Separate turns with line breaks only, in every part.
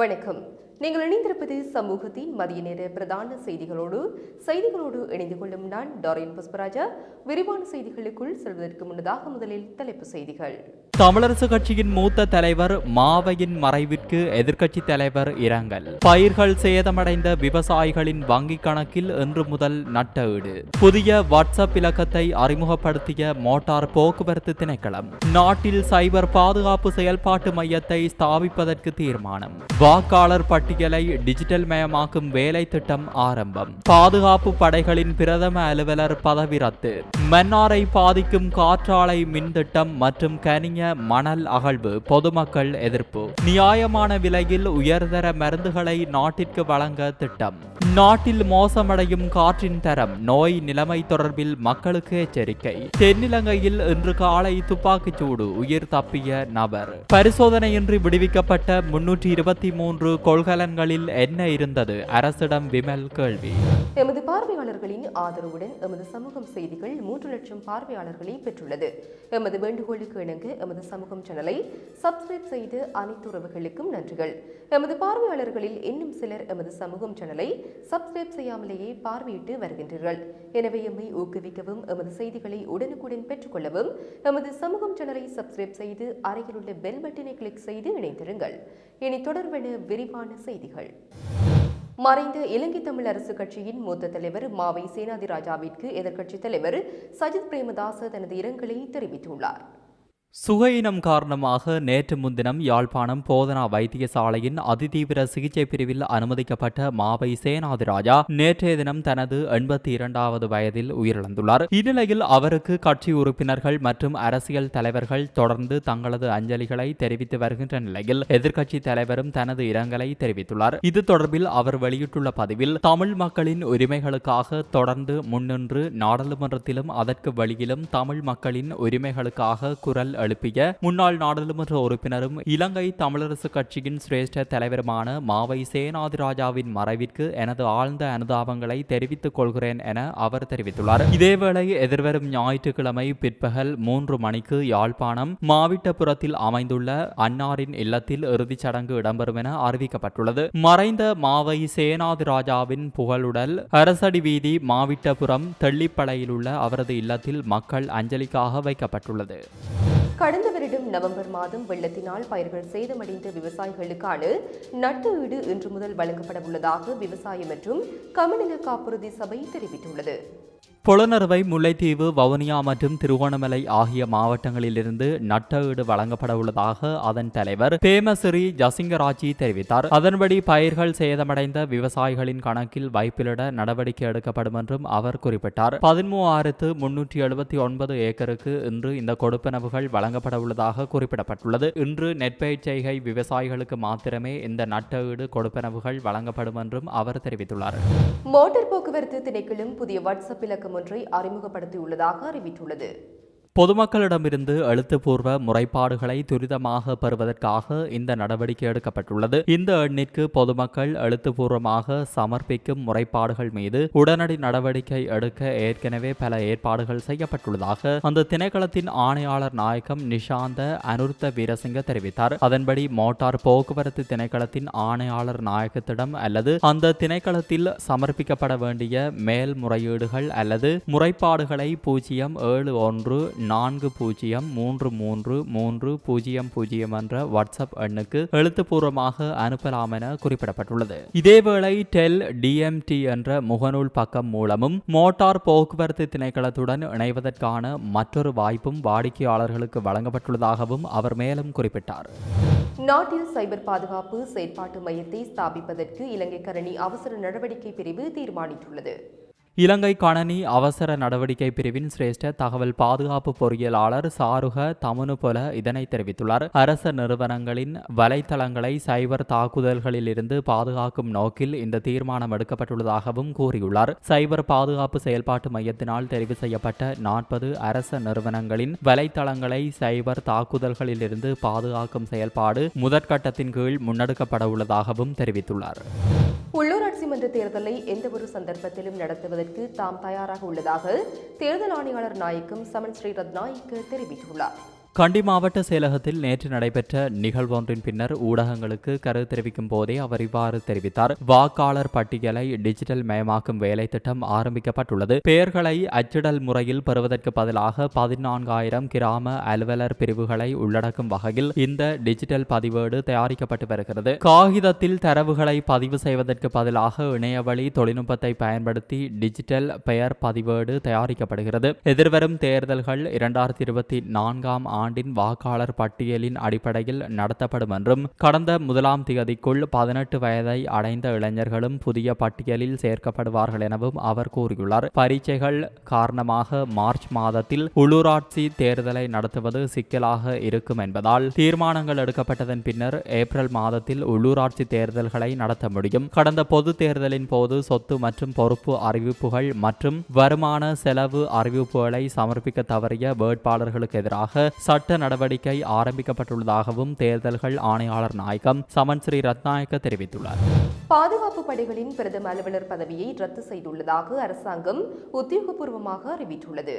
வணக்கம். நீங்கள் இணைந்திருப்பது சமூகத்தின் மதிய நேர பிரதான செய்திகளோடு இணைந்து கொள்ளும் நான் டாரின் புஷ்பராஜா. விரிவான செய்திகளுக்குள் செல்வதற்கு முன்னதாக முதலில் தலைப்பு செய்திகள்.
தமிழரசு கட்சியின் மூத்த தலைவர் மாவையின் மறைவிற்கு எதிர்க்கட்சி தலைவர் இரங்கல். பயிர்கள் சேதமடைந்த விவசாயிகளின் வங்கிக் கணக்கில் இன்று முதல் நட்டஈடு. புதிய வாட்ஸ்அப் இலக்கத்தை அறிமுகப்படுத்திய மோட்டார் போக்குவரத்து திணைக்களம். நாட்டில் சைபர் பாதுகாப்பு செயல்பாட்டு மையத்தை ஸ்தாபிப்பதற்கு தீர்மானம். வாக்காளர் பட்டியலை டிஜிட்டல் மயமாக்கும் வேலை திட்டம் ஆரம்பம். பாதுகாப்பு படைகளின் பிரதம அலுவலர் பதவி ரத்து. மன்னாரை பாதிக்கும் காற்றாலை மின் திட்டம் மற்றும் கனிய மணல் அகழ்வு பொதுமக்கள் எதிர்ப்பு. நியாயமான விலையில் உயர்தர மருந்துகளை நாட்டிற்கு வழங்க திட்டம். நாட்டில் மோசமடையும் காற்றின் தரம், நோய் நிலைமை தொடர்பில் மக்களுக்கு எச்சரிக்கை. தென்னிலங்கையில் இன்று காலை துப்பாக்கிச் சூடு, உயிர் தப்பிய நபர். பரிசோதனையின்றி விடுவிக்கப்பட்ட 323 கொள்கலன்களில் என்ன இருந்தது? அரசிடம் விமல் கேள்வி.
எமது பார்வையாளர்களின் ஆதரவுடன் எமது சமூகம் செய்திகள் 3 லட்சம் பார்வையாளர்களை பெற்றுள்ளது. எமது வேண்டுகோளுக்கு இணங்க எமது சமூகம் சேனலை சப்ஸ்கிரைப் செய்து அனைத்து உறவுகளுக்கும் நன்றிகள். எமது பார்வையாளர்களில் இன்னும் சிலர் எமது சமூகம் சேனலை சப்ஸ்கிரைப் செய்யாமலேயே பார்வையிட்டு வருகின்றீர்கள். எனவே எம்மை ஊக்குவிக்கவும் எமது செய்திகளை உடனுக்குடன் பெற்றுக்கொள்ளவும் எமது சமூகம் சேனலை சப்ஸ்கிரைப் செய்து அருகில் உள்ள பெல் பட்டனை கிளிக் செய்து இணைந்திருங்கள். இனி தொடர்பான விரிவான செய்திகள். மறைந்த இலங்கை தமிழ் அரசு கட்சியின் மூத்த தலைவர் மாவை சேனாதிராஜாவிற்கு எதிர்க்கட்சித் தலைவர் சஜித் பிரேமதாச தனது இரங்கலை தெரிவித்துள்ளார்.
சுகையினம் காரணமாக நேற்று முன்தினம் யாழ்ப்பாணம் போதனா வைத்தியசாலையின் அதிதீவிர சிகிச்சை பிரிவில் அனுமதிக்கப்பட்ட மாவை சேனாதிராஜா நேற்றைய தினம் தனது 82வது வயதில் உயிரிழந்துள்ளார். இந்நிலையில் அவருக்கு கட்சி உறுப்பினர்கள் மற்றும் அரசியல் தலைவர்கள் தொடர்ந்து தங்களது அஞ்சலிகளை தெரிவித்து வருகின்ற நிலையில் எதிர்க்கட்சி தலைவரும் தனது இரங்கலை தெரிவித்துள்ளார். இது தொடர்பில் அவர் வெளியிட்டுள்ள பதிவில், தமிழ் மக்களின் உரிமைகளுக்காக தொடர்ந்து முன்னின்று நாடாளுமன்றத்திலும் அதற்கு வெளியிலும் தமிழ் மக்களின் உரிமைகளுக்காக குரல் எழுப்பிய முன்னாள் நாடாளுமன்ற உறுப்பினரும் இலங்கை தமிழரசு கட்சியின் சிரேஷ்ட தலைவருமான மாவை சேனாதிராஜாவின் மறைவிற்கு எனது ஆழ்ந்த அனுதாபங்களை தெரிவித்துக் கொள்கிறேன் என அவர் தெரிவித்துள்ளார். இதேவேளை எதிர்வரும் ஞாயிற்றுக்கிழமை பிற்பகல் 3 மணிக்கு யாழ்ப்பாணம் மாவிட்டபுரத்தில் அமைந்துள்ள அன்னாரின் இல்லத்தில் இறுதிச் சடங்கு இடம்பெறும் என அறிவிக்கப்பட்டுள்ளது. மறைந்த மாவை சேனாதிராஜாவின் புகழுடல் அரசடி வீதி மாவிட்டபுரம் தெள்ளிப்பளையில் உள்ள அவரது இல்லத்தில் மக்கள் அஞ்சலிக்காக வைக்கப்பட்டுள்ளது.
கடந்த வருடம் நவம்பர் மாதம் வெள்ளத்தினால் பயிர்கள் சேதமடைந்த விவசாயிகளுக்கான நட்டஈடு இன்று முதல் வழங்கப்பட உள்ளதாக விவசாய மற்றும் கமநல காப்புறுதி சபை தெரிவித்துள்ளது.
பொலனறுவை, முல்லைத்தீவு, வவுனியா மற்றும் திருகோணமலை ஆகிய மாவட்டங்களிலிருந்து நட்டஈடு வழங்கப்பட உள்ளதாக அதன் தலைவர் பேமசிறி ஜசிங்கராஜி தெரிவித்தார். அதன்படி பயிர்கள் சேதமடைந்த விவசாயிகளின் கணக்கில் வைப்பிலிட நடவடிக்கை எடுக்கப்படும் என்றும் அவர் குறிப்பிட்டார். 13,379 ஏக்கருக்கு இன்று இந்த கொடுப்பனவுகள் வழங்கப்பட உள்ளதாக குறிப்பிடப்பட்டுள்ளது. இன்று நெற்பயிர் செய்கை விவசாயிகளுக்கு மாத்திரமே இந்த நட்டஈடு கொடுப்பனவுகள் வழங்கப்படும் என்றும் அவர் தெரிவித்துள்ளார்.
மோட்டார் போக்குவரத்து திணைக்களம் புதிய வாட்ஸ்அப் இலக்கம் ஒன்றை அறிமுகப்படுத்தியுள்ளதாக அறிவித்துள்ளது.
பொதுமக்களிடமிருந்து எழுத்துப்பூர்வ முறைப்பாடுகளை துரிதமாக பெறுவதற்காக இந்த நடவடிக்கை எடுக்கப்பட்டுள்ளது. இந்த எண்ணிற்கு பொதுமக்கள் எழுத்துப்பூர்வமாக சமர்ப்பிக்கும் முறைப்பாடுகள் மீது உடனடி நடவடிக்கை எடுக்க ஏற்கனவே பல ஏற்பாடுகள் செய்யப்பட்டுள்ளதாக அந்த திணைக்களத்தின் ஆணையாளர் நாயகம் நிஷாந்த அனுர்த்த வீரசிங்க தெரிவித்தார். அதன்படி மோட்டார் போக்குவரத்து திணைக்களத்தின் ஆணையாளர் நாயகத்திடம் அல்லது அந்த திணைக்களத்தில் சமர்ப்பிக்கப்பட வேண்டிய மேல்முறையீடுகள் அல்லது முறைப்பாடுகளை 07140333300 என்ற வாட்ஸ்அப் எண்ணுக்கு எழுத்துப்பூர்வமாக அனுப்பலாம் என குறிப்பிடப்பட்டுள்ளது. இதேவேளை டெல் டிஎம்டி என்ற முகநூல் பக்கம் மூலமும் மோட்டார் போக்குவரத்து திணைக்களத்துடன் இணைவதற்கான மற்றொரு வாய்ப்பும் வாடிக்கையாளர்களுக்கு வழங்கப்பட்டுள்ளதாகவும் அவர் மேலும் குறிப்பிட்டார்.
நாட்டில் சைபர் பாதுகாப்பு செயற்பாட்டு மையத்தை ஸ்தாபிப்பதற்கு இலங்கை கணனி அவசர நடவடிக்கை பிரிவு தீர்மானித்துள்ளது.
இலங்கை கணனி அவசர நடவடிக்கை பிரிவின் சிரேஷ்ட தகவல் பாதுகாப்பு பொறியியலாளர் சாருக தமுனுபொல இதனை தெரிவித்துள்ளார். அரச நிறுவனங்களின் வலைத்தளங்களை சைபர் தாக்குதல்களில் இருந்து பாதுகாக்கும் நோக்கில் இந்த தீர்மானம் எடுக்கப்பட்டுள்ளதாகவும் கூறியுள்ளார். சைபர் பாதுகாப்பு செயல்பாட்டு மையத்தினால் தெரிவு செய்யப்பட்ட 40 அரச நிறுவனங்களின் வலைத்தளங்களை சைபர் தாக்குதல்களில் இருந்து பாதுகாக்கும் செயல்பாடு முதற்கட்டத்தின் கீழ் முன்னெடுக்கப்பட உள்ளதாகவும் தெரிவித்துள்ளார்.
உள்ளூராட்சி மன்ற தேர்தலை எந்தவொரு சந்தர்ப்பத்திலும் நடத்துவதற்கு தாம் தயாராக உள்ளதாக தேர்தல் ஆணையாளர் நாயகம் சமன் ஸ்ரீரத்நாயக்க தெரிவித்துள்ளார்.
கண்டி மாவட்ட செயலகத்தில் நேற்று நடைபெற்ற நிகழ்வொன்றின் பின்னர் ஊடகங்களுக்கு கருத்து தெரிவிக்கும் போதே அவர் இவ்வாறு தெரிவித்தார். வாக்காளர் பட்டியலை டிஜிட்டல் மயமாக்கும் வேலை திட்டம் ஆரம்பிக்கப்பட்டுள்ளது. பெயர்களை அச்சிடல் முறையில் பெறுவதற்கு பதிலாக 14,000 கிராம அலுவலர் பிரிவுகளை உள்ளடக்கும் வகையில் இந்த டிஜிட்டல் பதிவேடு தயாரிக்கப்பட்டு வருகிறது. காகிதத்தில் தரவுகளை பதிவு செய்வதற்கு பதிலாக இணையவழி தொழில்நுட்பத்தை பயன்படுத்தி டிஜிட்டல் பெயர் பதிவேடு தயாரிக்கப்படுகிறது. எதிர்வரும் தேர்தல்கள் 2024ஆம் ஆண்டின் வாக்காளர் பட்டியலின் அடிப்படையில் நடத்தப்படும் என்றும் கடந்த 1ஆம் தேதிக்குள் 18 வயதை அடைந்த இளைஞர்களும் புதிய பட்டியலில் சேர்க்கப்படுவார்கள் எனவும் அவர் கூறியுள்ளார். பரீட்சைகள் காரணமாக மார்ச் மாதத்தில் உள்ளூராட்சி தேர்தலை நடத்துவது சிக்கலாக இருக்கும் என்பதால் தீர்மானங்கள் எடுக்கப்பட்டதன் பின்னர் ஏப்ரல் மாதத்தில் உள்ளூராட்சி தேர்தல்களை நடத்த முடியும். கடந்த பொது தேர்தலின் போது சொத்து மற்றும் பொறுப்பு அறிவிப்புகள் மற்றும் வருமான செலவு அறிவிப்புகளை சமர்ப்பிக்க தவறிய வேட்பாளர்களுக்கு எதிராக சட்ட நடவடிக்கை ஆரம்பிக்கப்பட்டுள்ளதாகவும் தேர்தல்கள் ஆணையாளர் நாயகம் சமன் ஸ்ரீ ரத்நாயக்க தெரிவித்துள்ளார்.
பாதுகாப்பு படைகளின் பிரதம அலுவலர் பதவியை ரத்து செய்துள்ளதாக அரசாங்கம் உத்தியோகபூர்வமாக அறிவித்துள்ளது.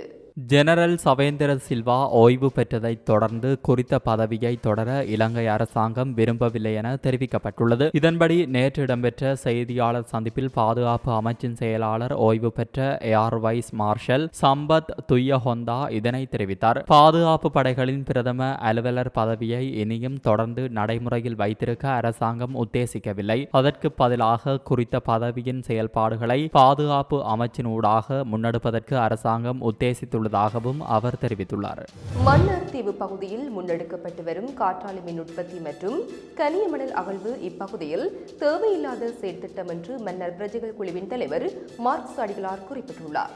ஜெனரல் சவேந்திர சில்வா ஓய்வு பெற்றதைத் தொடர்ந்து குறித்த பதவியை தொடர இலங்கை அரசாங்கம் விரும்பவில்லை என தெரிவிக்கப்பட்டுள்ளது. இதன்படி நேற்று இடம்பெற்ற செய்தியாளர் சந்திப்பில் பாதுகாப்பு அமைச்சின் செயலாளர் ஓய்வு பெற்ற ஏர் வைஸ் மார்ஷல் சம்பத் துய்யஹொந்தா இதனை தெரிவித்தார். பாதுகாப்பு படைகளின் பிரதம அலுவலர் பதவியை இனியும் தொடர்ந்து நடைமுறையில் வைத்திருக்க அரசாங்கம் உத்தேசிக்கவில்லை. அதற்கு பதிலாக குறித்த பதவியின் செயல்பாடுகளை பாதுகாப்பு அமைச்சின் ஊடாக முன்னெடுப்பதற்கு அரசாங்கம் உத்தேசித்துள்ளதாகவும் அவர் தெரிவித்துள்ளார்.
மன்னார் தீவு பகுதியில் முன்னெடுக்கப்பட்டு வரும் காற்றாலை மின் உற்பத்தி மற்றும் கனியமணல் அகழ்வு இப்பகுதியில் தேவையில்லாத செயற்திட்டம் என்று மன்னார் பிரஜைகள் குழுவின் தலைவர் மார்க்ஸ் அடிகளார் குறிப்பிட்டுள்ளார்.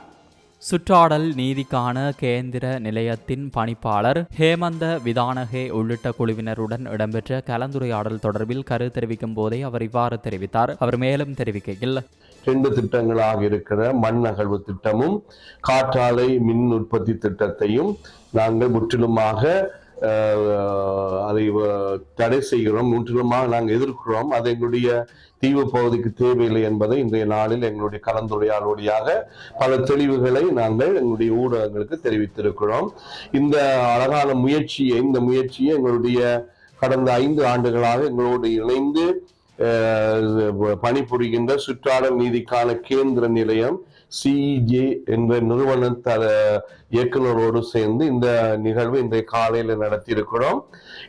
சுற்றாடல் நீதிக்கான கேந்திர நிலையத்தின் பணிப்பாளர் ஹேமந்த விதானகே உள்ளிட்ட குழுவினருடன் இடம்பெற்ற கலந்துரையாடல் தொடர்பில் கருத்து தெரிவிக்கும் போதே அவர் இவ்வாறு தெரிவித்தார். அவர் மேலும் தெரிவிக்கையில்
2 திட்டங்களாக இருக்கிற மண் அகழ்வு திட்டமும் காற்றாலை மின் உற்பத்தி திட்டத்தையும் நாங்கள் முற்றிலுமாக அதை தடை செய்கிறோம், முற்றிலுமாக நாங்கள் எதிர்க்கிறோம். அது எங்களுடைய தீவு பகுதிக்கு தேவையில்லை என்பதை இன்றைய நாளில் எங்களுடைய கலந்துரையாடலுடையாக பல தெளிவுகளை நாங்கள் எங்களுடைய ஊடகங்களுக்கு தெரிவித்திருக்கிறோம். இந்த அழகான முயற்சியை எங்களுடைய கடந்த 5 ஆண்டுகளாக எங்களோடு இணைந்து பணிபுரிகின்ற சுற்றாடல் நீதிக்கான கேந்திர நிலையம் CEJ என்ற நிறுவன இயக்குநரோடு சேர்ந்து இந்த நிகழ்வு இன்றைய காலையில நடத்தியிருக்கிறோம்.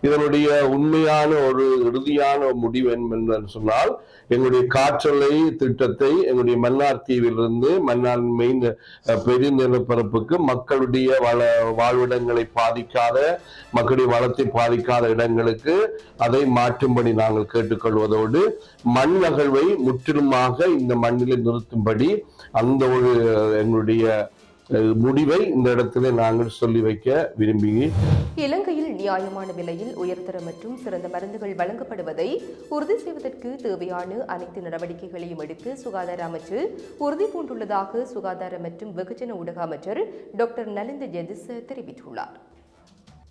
இதனுடைய உண்மையான ஒரு இறுதியான முடிவு என்று சொன்னால் எங்களுடைய காற்றலை திட்டத்தை எங்களுடைய மன்னார் தீவிலிருந்து மன்னார் மெயின் பெரிய நிலப்பரப்புக்கு மக்களுடைய வாழ்விடங்களை பாதிக்காத, மக்களுடைய வளத்தை பாதிக்காத இடங்களுக்கு அதை மாற்றும்படி நாங்கள் கேட்டுக்கொள்வதோடு மண் அகழ்வை முற்றிலுமாக இந்த மண்ணில் நிறுத்தும்படி அந்த ஒரு எங்களுடைய முடிவை இந்த இடத்துல நாங்கள் சொல்லி வைக்க விரும்பி.
இலங்கையில் நியாயமான விலையில் உயர்தர மற்றும் சிறந்த மருந்துகள் வழங்கப்படுவதை உறுதி செய்வதற்கு தேவையான அனைத்து நடவடிக்கைகளையும் எடுக்க சுகாதார அமைச்சு உறுதி பூண்டுள்ளதாக சுகாதார மற்றும் வெகுஜன ஊடக அமைச்சர் டாக்டர் நலிந்த ஜெதிச தெரிவித்துள்ளார்.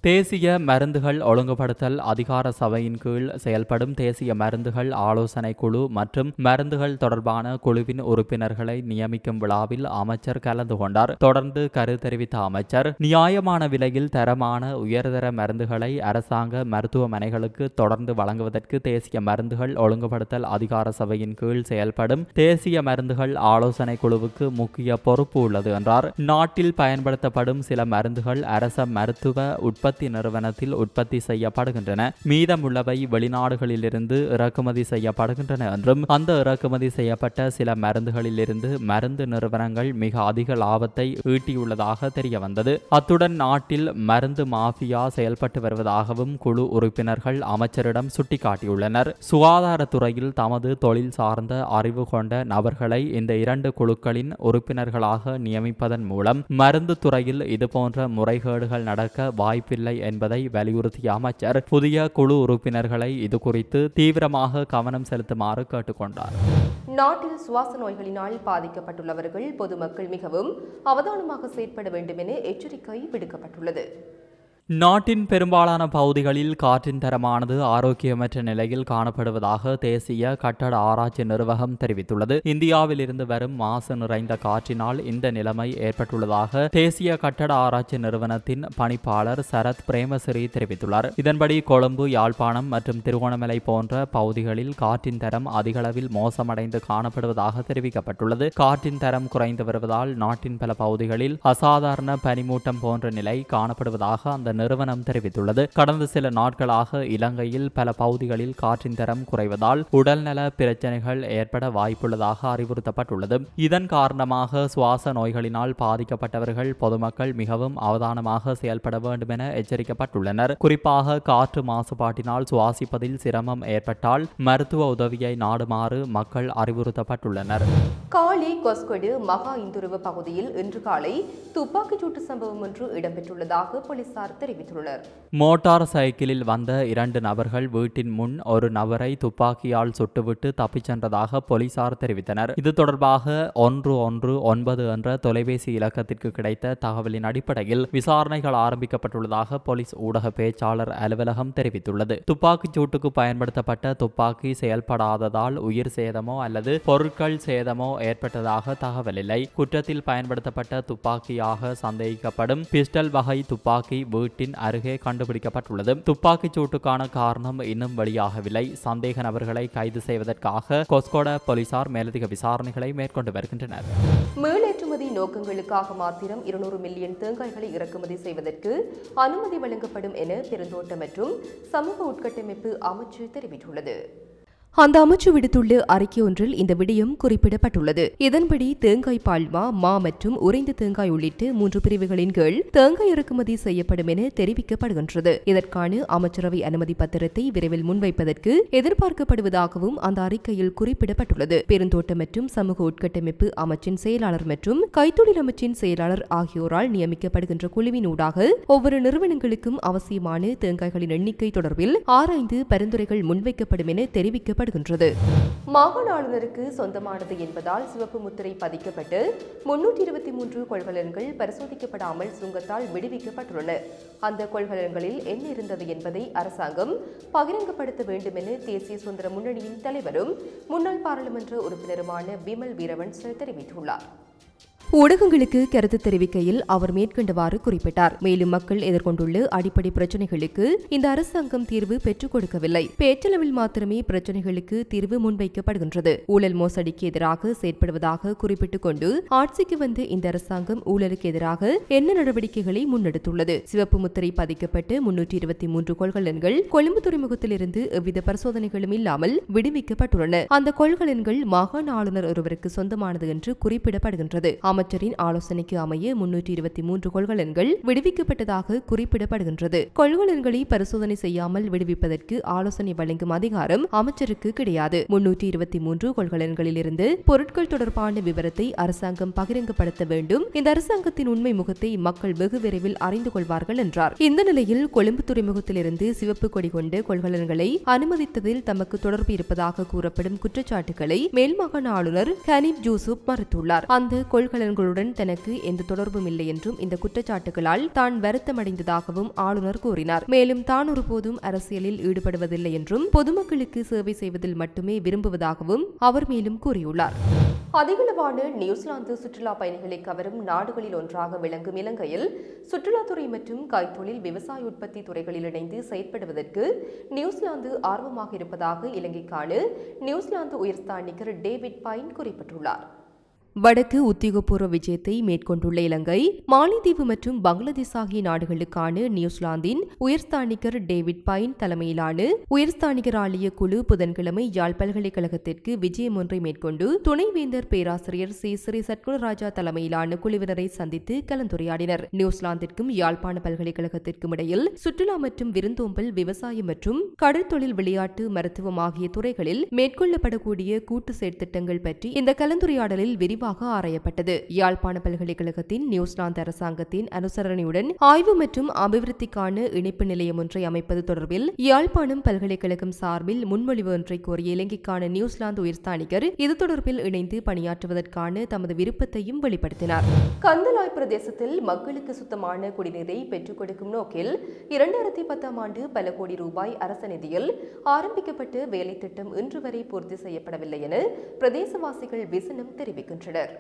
தேசிய மருந்துகள் ஒழுங்குபடுத்தல் அதிகார சபையின் கீழ் செயல்படும் தேசிய மருந்துகள் ஆலோசனை குழு மற்றும் மருந்துகள் தொடர்பான குழுவின் உறுப்பினர்களை நியமிக்கும் விழாவில் அமைச்சர் கலந்து கொண்டார். தொடர்ந்து கருத்து தெரிவித்த அமைச்சர், நியாயமான விலையில் தரமான உயர்தர மருந்துகளை அரசாங்க மருத்துவமனைகளுக்கு தொடர்ந்து வழங்குவதற்கு தேசிய மருந்துகள் ஒழுங்குபடுத்தல் அதிகார சபையின் கீழ் செயல்படும் தேசிய மருந்துகள் ஆலோசனை குழுவுக்கு முக்கிய பொறுப்பு உள்ளது என்றார். நாட்டில் பயன்படுத்தப்படும் சில மருந்துகள் அரச மருத்துவ உற்பத்தி நிறுவனத்தில் உற்பத்தி செய்யப்படுகின்றன, மீதமுள்ளவை வெளிநாடுகளிலிருந்து இறக்குமதி செய்யப்படுகின்றன என்றும் அந்த இறக்குமதி செய்யப்பட்ட சில மருந்துகளிலிருந்து மருந்து நிறுவனங்கள் மிக அதிக லாபத்தை ஈட்டியுள்ளதாக தெரிய வந்தது. அத்துடன் நாட்டில் மருந்து மாஃபியா செயல்பட்டு வருவதாகவும் குழு உறுப்பினர்கள் அமைச்சரிடம் சுட்டிக்காட்டியுள்ளனர். சுகாதாரத்துறையில் தமது தொழில் சார்ந்த அறிவு கொண்ட நபர்களை இந்த 2 குழுக்களின் உறுப்பினர்களாக நியமிப்பதன் மூலம் மருந்து துறையில் இதுபோன்ற முறைகேடுகள் நடக்க வாய்ப்பில்லை என்பதை வலியுறுத்திய அமைச்சர் புதிய குழு உறுப்பினர்களை இது குறித்து தீவிரமாக கவனம் செலுத்துமாறு கேட்டுக்கொண்டார்.
நாட்டில் சுவாச நோய்களினால் பாதிக்கப்பட்டுள்ளவர்கள் பொதுமக்கள் மிகவும் அவதானமாக செயற்பட வேண்டும் என எச்சரிக்கை விடுக்கப்பட்டுள்ளது.
நாட்டின் பெரும்பாலான பகுதிகளில் காற்றின் தரமானது ஆரோக்கியமற்ற நிலையில் காணப்படுவதாக தேசிய கட்டட ஆராய்ச்சி நிறுவனம் தெரிவித்துள்ளது. இந்தியாவில் இருந்து வரும் மாசு நிறைந்த காற்றினால் இந்த நிலைமை ஏற்பட்டுள்ளதாக தேசிய கட்டட ஆராய்ச்சி நிறுவனத்தின் பணிப்பாளர் சரத் பிரேமசிறி தெரிவித்துள்ளார். இதன்படி கொழும்பு, யாழ்ப்பாணம் மற்றும் திருகோணமலை போன்ற பகுதிகளில் காற்றின் தரம் அதிகளவில் மோசமடைந்து காணப்படுவதாக தெரிவிக்கப்பட்டுள்ளது. காற்றின் தரம் குறைந்து வருவதால் நாட்டின் பல பகுதிகளில் அசாதாரண பனிமூட்டம் போன்ற நிலை காணப்படுவதாக அந்த நிறுவனம் தெரிவித்துள்ளது. கடந்த சில நாட்களாக இலங்கையில் பல பகுதிகளில் காற்றின் தரம் குறைவதால் உடல்நல பிரச்சனைகள் ஏற்பட வாய்ப்புள்ளதாக அறிவுறுத்தப்பட்டுள்ளது. இதன் காரணமாக சுவாச நோய்களினால் பாதிக்கப்பட்டவர்கள் பொதுமக்கள் மிகவும் அவதானமாக செயல்பட வேண்டும் என எச்சரிக்கப்பட்டுள்ளனர். குறிப்பாக காற்று மாசுபாட்டினால் சுவாசிப்பதில் சிரமம் ஏற்பட்டால் மருத்துவ உதவியை நாடுமாறு மக்கள் அறிவுறுத்தப்பட்டுள்ளனர்.
காலி கொஸ்கொடு மகா இந்துருவ பகுதியில் இன்று காலை துப்பாக்கிச்சூட்டு சம்பவம் ஒன்று இடம்பெற்றுள்ளதாக போலீசார் தெரிவித்துள்ளனர்.
மோட்டார் சைக்கிளில் வந்த 2 நபர்கள் வீட்டின் முன் ஒரு நபரை துப்பாக்கியால் சுட்டுவிட்டு தப்பிச் சென்றதாக போலீசார் தெரிவித்தனர். இது தொடர்பாக 119 என்ற தொலைபேசி இலக்கத்திற்கு கிடைத்த தகவலின் அடிப்படையில் விசாரணைகள் ஆரம்பிக்கப்பட்டுள்ளதாக போலீஸ் ஊடக பேச்சாளர் அலுவலகம் தெரிவித்துள்ளது. துப்பாக்கிச் சூட்டுக்கு பயன்படுத்தப்பட்ட துப்பாக்கி செயல்படாததால் உயிர் சேதமோ அல்லது பொருட்கள் சேதமோ ஏற்பட்டதாக தகவல் இல்லை. குற்றத்தில் பயன்படுத்தப்பட்ட துப்பாக்கியாக சந்தேகிக்கப்படும் பிஸ்டல் வகை துப்பாக்கி வீட்டின் அருகே கண்டுபிடிக்கப்பட்டுள்ளது. துப்பாக்கிச் சூட்டுக்கான காரணம் இன்னும் வெளியாகவில்லை. சந்தேக நபர்களை கைது செய்வதற்காக கொஸ்கொட போலீசார் மேலதிக விசாரணைகளை மேற்கொண்டு வருகின்றனர்.
மேலேற்றுமதி நோக்கங்களுக்காக மாத்திரம் 200 மில்லியன் தேங்காய்களை இறக்குமதி செய்வதற்கு அனுமதி வழங்கப்படும் என பெருந்தோட்ட மற்றும் சமூக உட்கட்டமைப்பு அமைச்சு தெரிவித்துள்ளது. அந்த அமைச்சு விடுத்துள்ள அறிக்கை ஒன்றில் இந்த விடயம் குறிப்பிடப்பட்டுள்ளது. இதன்படி தேங்காய் பால்மா, மா மற்றும் உறைந்த தேங்காய் உள்ளிட்ட 3 பிரிவுகளின் கீழ் தேங்காய் இறக்குமதி செய்யப்படும் என தெரிவிக்கப்படுகின்றது. இதற்கான அமைச்சரவை அனுமதி பத்திரத்தை விரைவில் முன்வைப்பதற்கு எதிர்பார்க்கப்படுவதாகவும் அந்த அறிக்கையில் குறிப்பிடப்பட்டுள்ளது. பெருந்தோட்ட மற்றும் சமூக உட்கட்டமைப்பு அமைச்சின் செயலாளர் மற்றும் கைத்தொழில் அமைச்சின் செயலாளர் ஆகியோரால் நியமிக்கப்படுகின்ற குழுவின் ஊடாக ஒவ்வொரு நிறுவனங்களுக்கும் அவசியமான தேங்காய்களின் எண்ணிக்கை தொடர்பில் ஆராய்ந்து பரிந்துரைகள் முன்வைக்கப்படும் என தெரிவிக்கப்பட்டது. மாகாண ஆளுநருக்கு சொந்தமானது என்பதால் சிவப்பு முத்திரை பதிக்கப்பட்டு 323 கொள்கலன்கள் பரிசோதிக்கப்படாமல் சுங்கத்தால் விடுவிக்கப்பட்டுள்ளன. அந்த கொள்கலன்களில் என்ன இருந்தது என்பதை அரசாங்கம் பகிரங்கப்படுத்த வேண்டும் என தேசிய சுதந்திர முன்னணியின் தலைவரும் முன்னாள் பாராளுமன்ற உறுப்பினருமான விமல் வீரவன்ச தெரிவித்துள்ளார். ஊடகங்களுக்கு கருத்து தெரிவிக்கையில் அவர் மேற்கண்டவாறு குறிப்பிட்டார். மேலும் மக்கள் எதிர்கொண்டுள்ள அடிப்படை பிரச்சினைகளுக்கு இந்த அரசாங்கம் தீர்வு பெற்றுக் கொடுக்கவில்லை. பேச்சளவில் மாத்திரமே பிரச்சினைகளுக்கு தீர்வு முன்வைக்கப்படுகின்றது. ஊழல் மோசடிக்கு எதிராக செயற்படுவதாக குறிப்பிட்டுக் கொண்டு ஆட்சிக்கு வந்த இந்த அரசாங்கம் ஊழலுக்கு எதிராக என்ன நடவடிக்கைகளை முன்னெடுத்துள்ளது? சிவப்பு முத்திரை பதிக்கப்பட்டு 323 கொள்கலன்கள் கொழும்பு துறைமுகத்திலிருந்து எவ்வித பரிசோதனைகளும் இல்லாமல் விடுவிக்கப்பட்டுள்ளன. அந்த கொள்கலன்கள் மாகாண ஆளுநர் ஒருவருக்கு சொந்தமானது என்று குறிப்பிடப்படுகின்றது. அமைச்சரின் ஆலோசனைக்கு அமைய 323 கொள்கலன்கள் விடுவிக்கப்பட்டதாக குறிப்பிடப்படுகின்றது. கொள்கலன்களை பரிசோதனை செய்யாமல் விடுவிப்பதற்கு ஆலோசனை வழங்கும் அதிகாரம் அமைச்சருக்கு கிடையாது. 323 கொள்கலன்களிலிருந்து பொருட்கள் தொடர்பான விவரத்தை அரசாங்கம் பகிரங்கப்படுத்த வேண்டும். இந்த அரசாங்கத்தின் உண்மை முகத்தை மக்கள் வெகு விரைவில் அறிந்து கொள்வார்கள் என்றார். இந்த நிலையில் கொழும்பு துறைமுகத்திலிருந்து சிவப்பு கொடி கொண்ட கொள்கலன்களை அனுமதித்ததில் தமக்கு தொடர்பு இருப்பதாக கூறப்படும் குற்றச்சாட்டுகளை மேல்மாகாண ஆளுநர் ஹனீப் ஜூசுப் மறுத்துள்ளார். அந்த கொள்கலன்களுடன் தனக்கு எந்த தொடர்பும் இல்லை என்றும் இந்த குற்றச்சாட்டுகளால் தான் வருத்தமடைந்ததாகவும் ஆளுநர் கூறினார். மேலும் தான் ஒருபோதும் அரசியலில் ஈடுபடுவதில்லை என்றும் பொதுமக்களுக்கு சேவை செய்வதில் மட்டுமே விரும்புவதாகவும் அவர் மேலும் கூறியுள்ளார். அதிகளவான நியூசிலாந்து சுற்றுலா பயணிகளை கவரும் நாடுகளில் ஒன்றாக விளங்கும் இலங்கையில் சுற்றுலாத்துறை மற்றும் கைத்தொழில் விவசாய உற்பத்தி துறைகளில் இணைந்து செயற்படுவதற்கு நியூசிலாந்து ஆர்வமாக இருப்பதாக இலங்கைக்கான நியூசிலாந்து உயர்ஸ்தானிகர் டேவிட் பைன் குறிப்பிட்டுள்ளார். வடக்கு உத்தியோகபூர்வ விஜயத்தை மேற்கொண்டுள்ள இலங்கை, மாலைதீவு மற்றும் பங்களாதேஷ் ஆகிய நாடுகளுக்கான நியூசிலாந்தின் உயர்ஸ்தானிகர் டேவிட் பைன் தலைமையிலான உயர்ஸ்தானிகர் ஆலய குழு புதன்கிழமை யாழ் பல்கலைக்கழகத்திற்கு விஜயம் ஒன்றை மேற்கொண்டு துணைவேந்தர் பேராசிரியர் ஸ்ரீ சத்குணராஜா தலைமையிலான குழுவினரை சந்தித்து கலந்துரையாடினர். நியூசிலாந்திற்கும் யாழ்ப்பாண பல்கலைக்கழகத்திற்கும் இடையில் சுற்றுலா மற்றும் விருந்தோம்பல், விவசாயம் மற்றும் கடற்தொழில், விளையாட்டு, மருத்துவம் ஆகிய துறைகளில் மேற்கொள்ளப்படக்கூடிய கூட்டு செயற்திட்டங்கள் பற்றி இந்த கலந்துரையாடலில் விரிவாக விரிவாக ஆராயப்பட்டது. யாழ்ப்பாண பல்கலைக்கழகத்தின் நியூசிலாந்து அரசாங்கத்தின் அனுசரணையுடன் ஆய்வு மற்றும் அபிவிருத்திக்கான இணைப்பு நிலையம் ஒன்றை அமைப்பது தொடர்பில் யாழ்ப்பாணம் பல்கலைக்கழகம் சார்பில் முன்மொழிவு ஒன்றை கோரிய இலங்கைக்கான நியூசிலாந்து உயர்ஸ்தானிகர் இது தொடர்பில் இணைந்து பணியாற்றுவதற்கான தமது விருப்பத்தையும் வெளிப்படுத்தினார். கந்தலாய் பிரதேசத்தில் மக்களுக்கு சுத்தமான குடிநீரை பெற்றுக் கொடுக்கும் நோக்கில் 2010ஆம் ஆண்டு பல கோடி ரூபாய் அரச நிதியில் ஆரம்பிக்கப்பட்ட வேலை திட்டம் இன்று வரை பூர்த்தி செய்யப்படவில்லை என பிரதேசவாசிகள் விசனம் தெரிவிக்கின்றனர்.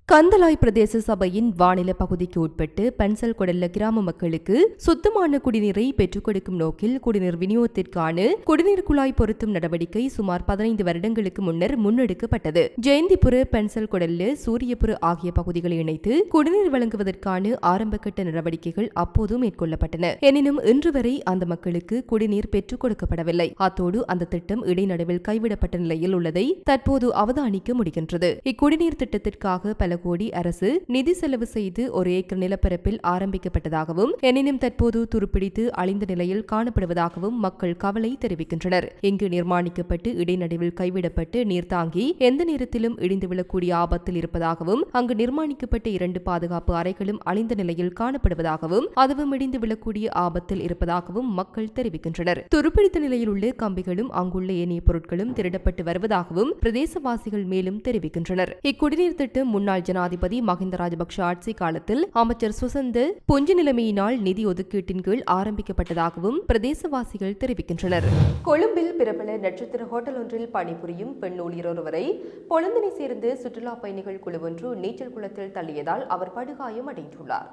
கந்தலாய் பிரதேச சபையின் வானில பகுதிக்கு உட்பட்டு பன்சல் கொடல்ல கிராம மக்களுக்கு சுத்தமான குடிநீரை பெற்றுக் கொடுக்கும் நோக்கில் குடிநீர் விநியோகத்திற்கான குடிநீர் குழாய் பொருத்தும் நடவடிக்கை சுமார் 15 வருடங்களுக்கு முன்னர் முன்னெடுக்கப்பட்டது. ஜெயந்திபுர பன்சல் கொடல்ல சூரியபுர ஆகிய பகுதிகளை இணைத்து குடிநீர் வழங்குவதற்கான ஆரம்பகட்ட நடவடிக்கைகள் அப்போது மேற்கொள்ளப்பட்டன. எனினும் இன்று வரை அந்த மக்களுக்கு குடிநீர் பெற்றுக் கொடுக்கப்படவில்லை. அத்தோடு அந்த திட்டம் இடைநடுவில் கைவிடப்பட்ட நிலையில் உள்ளதை தற்போது அவதானிக்க முடிகின்றது. இக்குடிநீர் திட்டத்திற்காக பல கோடி அரசு நிதி செலவு செய்து 1 ஏக்கர் நிலப்பரப்பில் ஆரம்பிக்கப்பட்டதாகவும் எனினும் தற்போது துருப்பிடித்து அழிந்த நிலையில் காணப்படுவதாகவும் மக்கள் கவலை தெரிவிக்கின்றனர். இங்கு நிர்மாணிக்கப்பட்டு இடைநடுவில் கைவிடப்பட்டு நீர்த்தாங்கி எந்த நேரத்திலும் இடிந்து விழக்கூடிய ஆபத்தில் இருப்பதாகவும் அங்கு நிர்மாணிக்கப்பட்ட 2 பாதுகாப்பு அறைகளும் அழிந்த நிலையில் காணப்படுவதாகவும் அதுவும் இடிந்து விழக்கூடிய ஆபத்தில் இருப்பதாகவும் மக்கள் தெரிவிக்கின்றனர். துருப்பிடித்த நிலையில் உள்ள கம்பிகளும் அங்குள்ள ஏனைய பொருட்களும் திருடப்பட்டு வருவதாகவும் பிரதேசவாசிகள் மேலும் தெரிவிக்கின்றனர். இக்குடிநீர் திட்டம் முன்னாள் ஜனாதிபதி மஹிந்த ராஜபக்ஷ ஆட்சி காலத்தில் அமைச்சர் சுசந்த பொஞ்சு நிலைமையினால் நிதி ஒதுக்கீட்டின் கீழ் ஆரம்பிக்கப்பட்டதாகவும் பிரதேசவாசிகள் தெரிவிக்கின்றனர். கொழும்பில் பிரபல நட்சத்திர ஹோட்டல் ஒன்றில் பணிபுரியும் பெண் ஊழியர் ஒருவரை பொலந்தினை சேர்ந்த சுற்றுலா பயணிகள் குழு ஒன்று நீச்சல் குளத்தில் தள்ளியதால் அவர் படுகாயம் அடைந்துள்ளார்.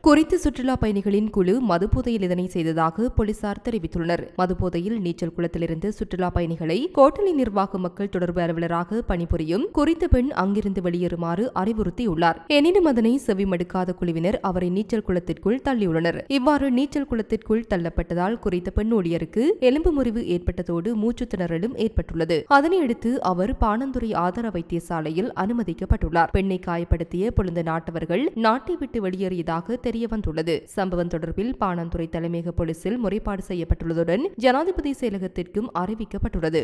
குறித்த சுற்றுலா பயணிகளின் குழு மதுபோதையில் இதனை செய்ததாக போலீசார் தெரிவித்துள்ளனர். மதுபோதையில் நீச்சல் குளத்திலிருந்து சுற்றுலா பயணிகளை கோட்டலின் நிர்வாக மக்கள் தொடர்பு அலுவலராக பணிபுரியும் குறித்த பெண் அங்கிருந்து வெளியேறுமாறு அறிவுறுத்தியுள்ளார். எனினும் அதனை செவிமடுக்காத குழுவினர் அவரை நீச்சல் குளத்திற்குள் தள்ளியுள்ளனர். இவ்வாறு நீச்சல் குளத்திற்குள் தள்ளப்பட்டதால் குறித்த பெண் ஊழியருக்கு எலும்பு முறிவு ஏற்பட்டதோடு மூச்சு திணறலும் ஏற்பட்டுள்ளது. அதனையடுத்து அவர் பாணந்துறை ஆதார வைத்தியசாலையில் அனுமதிக்கப்பட்டுள்ளார். பெண்ணை காயப்படுத்திய பொழுந்த நாட்டவர்கள் நாட்டை விட்டு வெளியேறியதாக தெரியவந்துள்ளது. சம்பவம் தொடர்பில் பாணந்துறை தலைமையக போலீசில் முறைப்பாடு செய்யப்பட்டுள்ளதுடன் ஜனாதிபதி செயலகத்திற்கும் அறிவிக்கப்பட்டுள்ளது.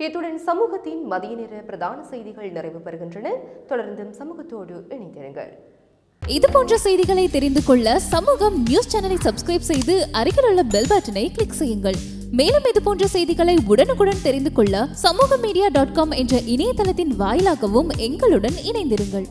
இத்துடன் சமூகத்தின் மதிய நேர பிரதான செய்திகள் நிறைவு பெறுகின்றன. தொடர்ந்தும் சமூகத்தோடு இணைந்திருங்கள்.
இதுபோன்ற செய்திகளை தெரிந்து கொள்ள சமூகம் நியூஸ் சேனலை சப்ஸ்கிரைப் செய்து அருகில் உள்ள பெல் பட்டனை கிளிக் செய்யுங்கள். மேலும் இதுபோன்ற செய்திகளை உடனுக்குடன் தெரிந்து கொள்ள சமூகமீடியா.com என்ற இணையதளத்தின் வாயிலாகவும் எங்களுடன் இணைந்திருங்கள்.